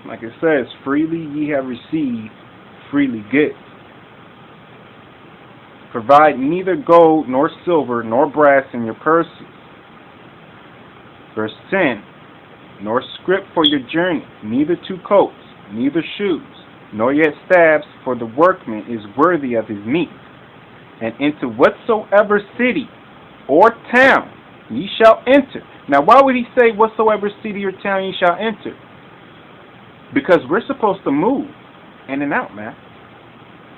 Like it says, freely ye have received, freely give. Provide neither gold nor silver nor brass in your purses. Verse 10. Nor scrip for your journey, neither two coats, neither shoes, nor yet staffs, for the workman is worthy of his meat. And into whatsoever city or town ye shall enter. Now, why would he say whatsoever city or town ye shall enter? Because we're supposed to move in and out, man.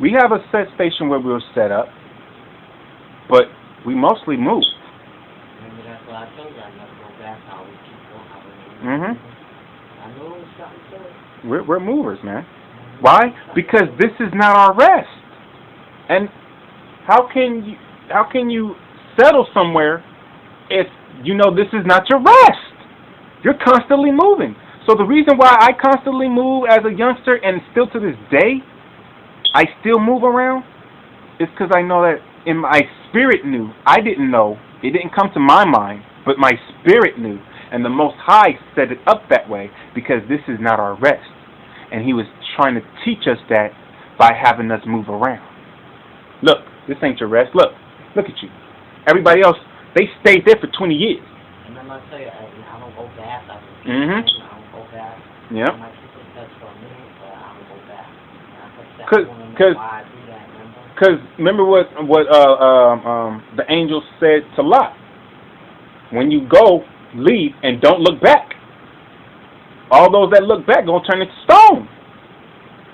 We have a set station where we're set up, but we mostly move. Remember, that's what I told you. I never go back. I always keep going. I know it's something to it. We're movers, man. Why? Because this is not our rest. And how can you settle somewhere if you know this is not your rest? You're constantly moving. So the reason why I constantly move as a youngster and still to this day, I still move around, is because I know that in my spirit knew. I didn't know. It didn't come to my mind, but my spirit knew. And the Most High set it up that way because this is not our rest. And he was trying to teach us that by having us move around. Look, this ain't your rest. Look at you. Everybody else, they stayed there for 20 years. And I'm going to tell you, I don't go back. I Mm-hmm. don't go back. Yep. I might keep in touch for a minute, but I don't go back. Because remember what the angel said to Lot. When you go, leave, and don't look back. All those that look back gonna turn into stone.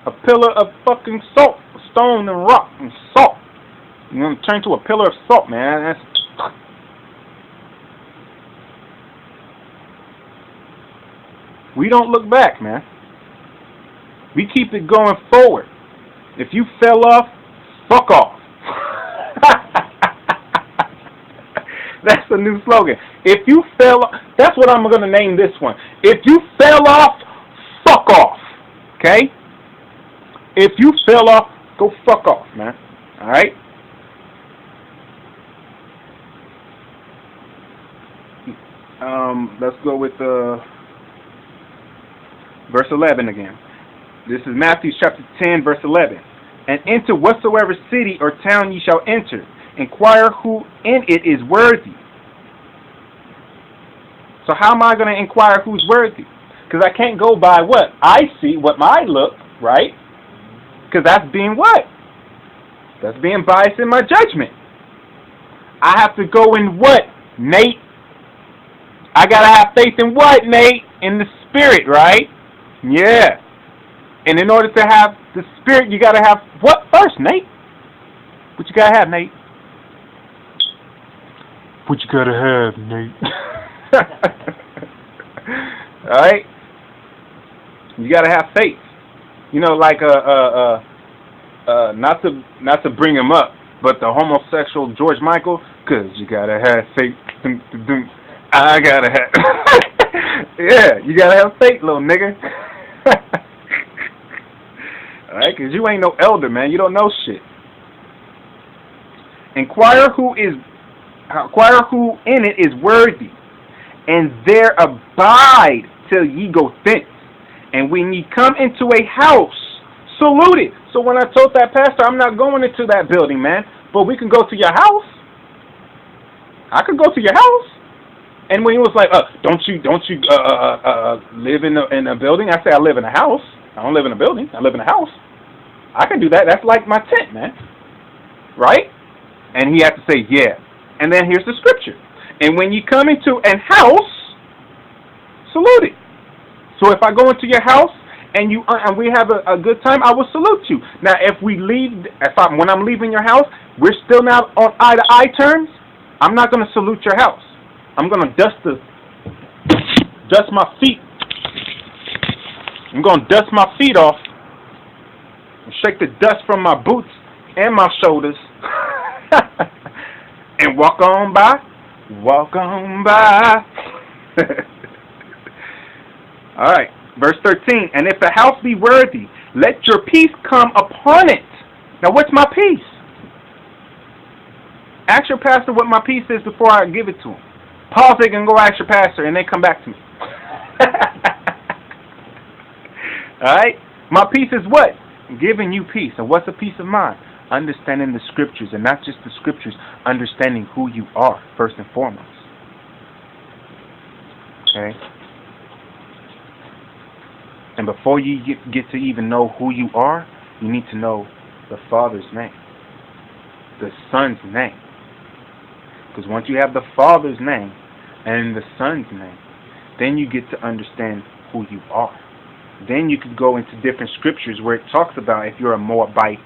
A pillar of fucking salt, stone and rock and salt. You're gonna turn to a pillar of salt, man. We don't look back, man. We keep it going forward. If you fell off, fuck off. That's the new slogan. If you fell off, that's what I'm going to name this one. If you fell off, fuck off. Okay? If you fell off, go fuck off, man. All right? Let's go with verse 11 again. This is Matthew chapter 10, verse 11. And into whatsoever city or town ye shall enter, inquire who in it is worthy. So how am I going to inquire who's worthy? Because I can't go by what I see, what my look, right? Because that's being what? That's being biased in my judgment. I have to go in what, Nate? I got to have faith in what, Nate? In the spirit, right? Yeah. And in order to have the spirit, you got to have what first, Nate? What you got to have, Nate? What you got to have, Nate? All right? You got to have faith. You know, like not to bring him up, but the homosexual George Michael, because you got to have faith. I got to have. Yeah, you got to have faith, little nigga. Alright, because you ain't no elder, man. You don't know shit. Inquire who in it is worthy, and there abide till ye go thence. And when ye come into a house, salute it. So when I told that pastor, I'm not going into that building, man, but we can go to your house. I could go to your house. And when he was like, don't you live in a building? I say I live in a house. I don't live in a building. I live in a house. I can do that. That's like my tent, man. Right? And he had to say, yeah. And then here's the scripture. And when you come into an house, salute it. So if I go into your house and we have a good time, I will salute you. Now, if we leave, when I'm leaving your house, we're still not on eye-to-eye terms, I'm not going to salute your house. I'm going to dust my feet. I'm going to dust my feet off and shake the dust from my boots and my shoulders and walk on by. Walk on by. All right, verse 13. And if the house be worthy, let your peace come upon it. Now, what's my peace? Ask your pastor what my peace is before I give it to him. Pause it and go ask your pastor, and then come back to me. Alright? My peace is what? Giving you peace. And what's a peace of mind? Understanding the scriptures, and not just the scriptures, understanding who you are, first and foremost. Okay? And before you get to even know who you are, you need to know the Father's name, the Son's name. Because once you have the Father's name and the Son's name, then you get to understand who you are. Then you could go into different scriptures where it talks about if you're a Moabite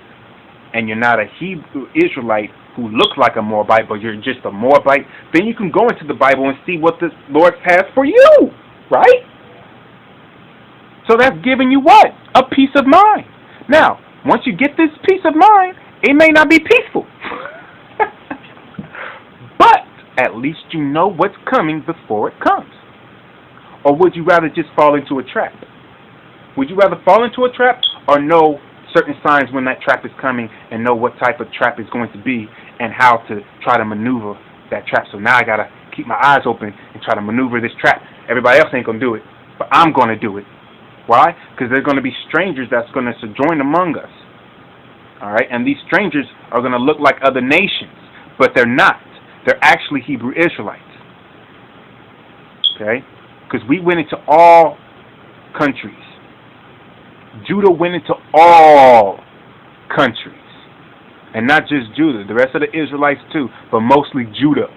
and you're not a Hebrew Israelite who looks like a Moabite, but you're just a Moabite, then you can go into the Bible and see what the Lord has for you, right? So that's giving you what? A peace of mind. Now, once you get this peace of mind, it may not be peaceful. But at least you know what's coming before it comes. Or would you rather just fall into a trap? Would you rather fall into a trap or know certain signs when that trap is coming and know what type of trap it's going to be and how to try to maneuver that trap? So now I got to keep my eyes open and try to maneuver this trap. Everybody else ain't going to do it, but I'm going to do it. Why? Because there's going to be strangers that's going to sojourn among us. All right? And these strangers are going to look like other nations, but they're not. They're actually Hebrew Israelites. Okay? Because we went into all countries. Judah went into all countries. And not just Judah, the rest of the Israelites too, but mostly Judah.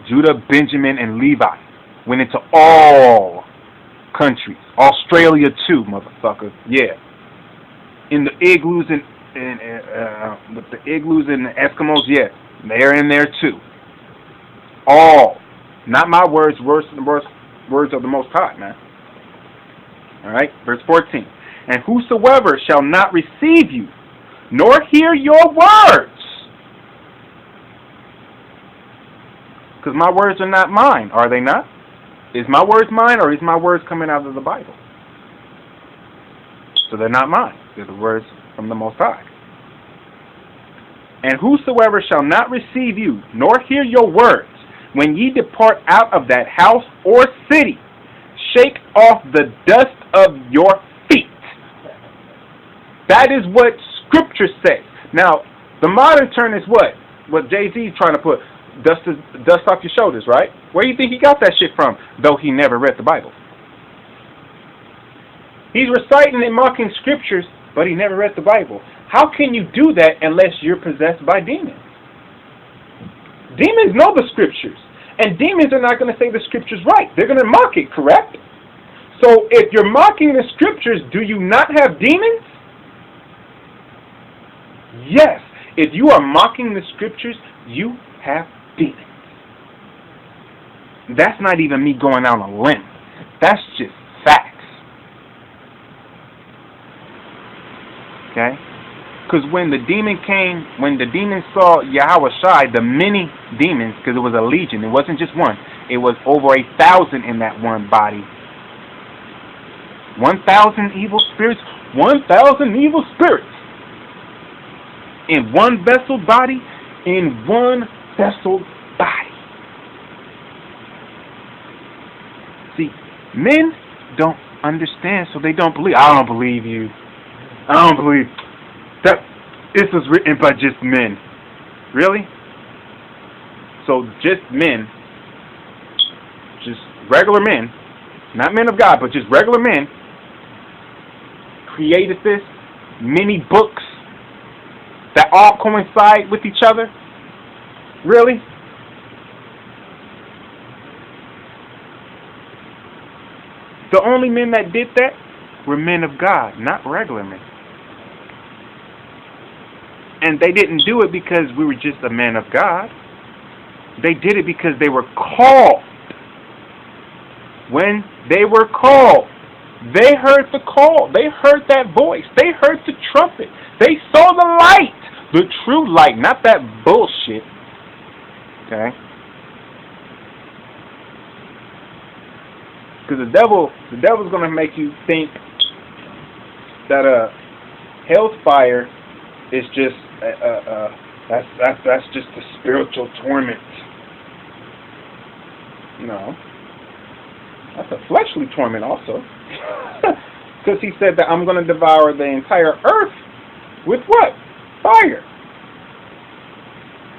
Judah, Benjamin, and Levi went into all countries. Australia too, motherfucker. Yeah. In the igloos and with the igloos and the Eskimos, yeah, they're in there too. All. Not my words, words of the Most High, man. Alright, verse 14. And whosoever shall not receive you, nor hear your words. Because my words are not mine, are they not? Is my words mine, or is my words coming out of the Bible? So they're not mine. They're the words from the Most High. And whosoever shall not receive you, nor hear your words, when ye depart out of that house or city, shake off the dust of your feet. That is what Scripture says. Now, the modern term is what? What Jay-Z is trying to put. Dust off your shoulders, right? Where do you think he got that shit from? Though he never read the Bible. He's reciting and mocking scriptures, but he never read the Bible. How can you do that unless you're possessed by demons? Demons know the scriptures. And demons are not going to say the scriptures right. They're going to mock it, correct? So if you're mocking the scriptures, do you not have demons? Yes. If you are mocking the scriptures, you have demons. That's not even me going out on a limb. That's just facts. Okay? Because when the demon saw Yahweh Shai, the many demons, because it was a legion, it wasn't just one, it was over 1,000 in that one body. 1,000 evil spirits, 1,000 evil spirits. In one vessel body, in one vessel body. See, men don't understand, so they don't believe. I don't believe you. I don't believe that this was written by just men. Really? So just men, just regular men, not men of God, but just regular men, created this, many books that all coincide with each other? Really? The only men that did that were men of God, not regular men. And they didn't do it because we were just a man of God. They did it because they were called. When they were called, they heard the call. They heard that voice. They heard the trumpet. They saw the light. The true light, not that bullshit. Okay? Because the devil's going to make you think that hell's fire is just that's just a spiritual torment. No, that's a fleshly torment also. Because he said that I'm going to devour the entire earth with what? Fire.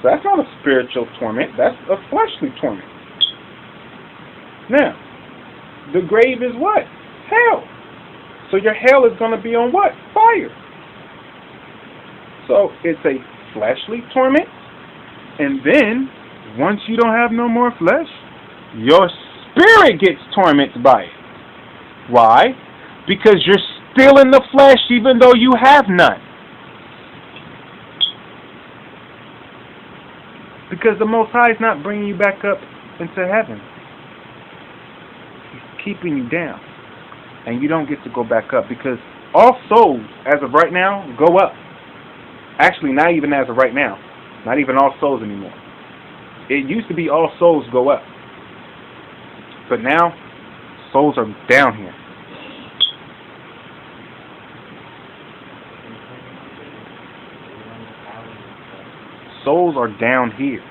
So that's not a spiritual torment. That's a fleshly torment. Now, the grave is what? Hell. So your hell is going to be on what? Fire. So it's a fleshly torment. And then, once you don't have no more flesh, your spirit gets tormented by it. Why? Because you're still in the flesh even though you have none. Because the Most High is not bringing you back up into heaven. He's keeping you down. And you don't get to go back up. Because all souls, as of right now, go up. Actually, not even as of right now. Not even all souls anymore. It used to be all souls go up. But now, souls are down here. Souls are down here.